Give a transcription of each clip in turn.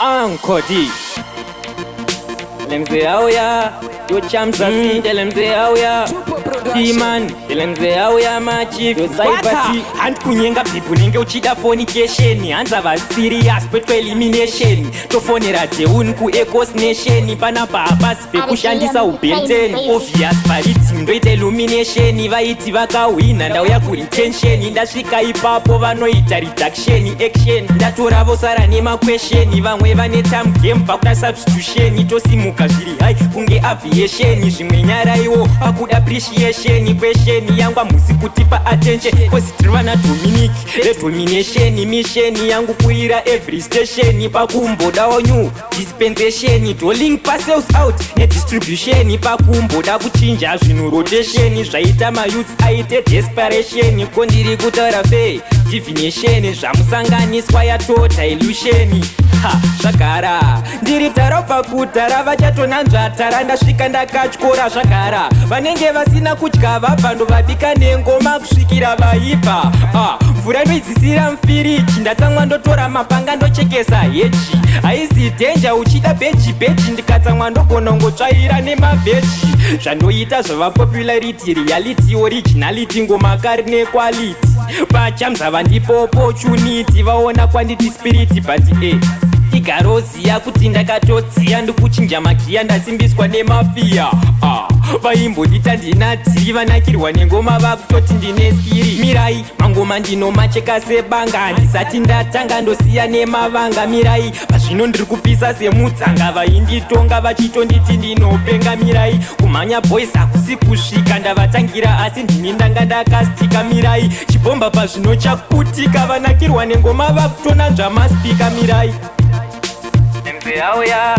Uncle D. Tell him say how ya. Yo champs asi. Tell him say how ya. D-man. Tell him say how ya my chief. Yo Saibati. And kunyenga people nenge uchida fornication. Hands are serious but for elimination. To fonera te unku ecos nation. Pana papas pe kushandisa ubenten. Obvious parity ndoite illumination. Vaiti vakawina ndau ya kuretention. Ndasvika ipapo vanoita reduction action. Ndatora vosara nema question. Vamwe vane time game pakuda substitution. Tosimuka zviri high kunge aviation. Zvimwe nyara iwo pakuda appreciation. Question yangu amusi kutipa attention. Positive na Dominic domination. Mission yangu kuira every station. Pakumboda onyu dispensation. To link parcels out ne distribution. Pakumboda kuchinja zvinu rotation. Zvaita ma youths aite desperation. Kondiri kutaura fe divination. Zvamusanganiswa ya total illusion. Ha, zvagara ndiri taropa kutara vachatonanzvatara ndasvika ndakatyora zvagara vanenge vasina kudya vabva ndovabika nengoma kusvikira vaibva mvura ndoidzisira mufiriji ndatsamwa ndotora mapanga ndochekesa heji haisi dhenja uchida bheji ndikatsamwa ndogona ngotsvaira nemabheji zvandoita zvava popularity reality originality ngoma kari nequality vachamzava ndipo opportunity vaona kwanditi spirit but igaroziya kuti ndakatodziya ndikuchinja magiya ndasimbiswa nemafiya vaimbodita ndinadziri vanakirwa nengoma vakutoti ndine skiri mirai mangoma ndinomacheka sebanga ndisati ndatanga ndosiya nemavanga mirai pazvino ndiri kupisa semudzanga vainditonga vachitonditi ndinopenga mirai kumhanya boys hakusi kusvika ndavatangira asi ndini ndanga ndakastika mirai chibhomba pazvino chakutika vanakirwa nengoma vakutonanzva maspika mirai. Tell him say how ya.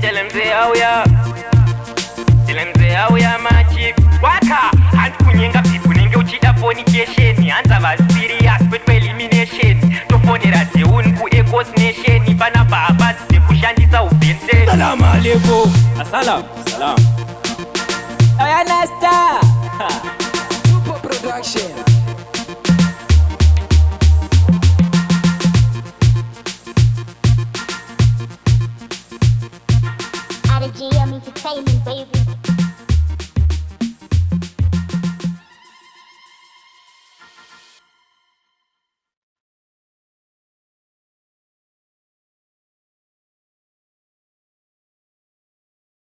Tell him say how ya. Tell him say how ya my chief. Waka. And kunyenga people nenge uchida fornication. Hands are serious but for elimination. To fonera te unku ecos nation. Pana babas te kushandisa ubente. Salam alaikum. Salam. Salam. Ayana star. Super production.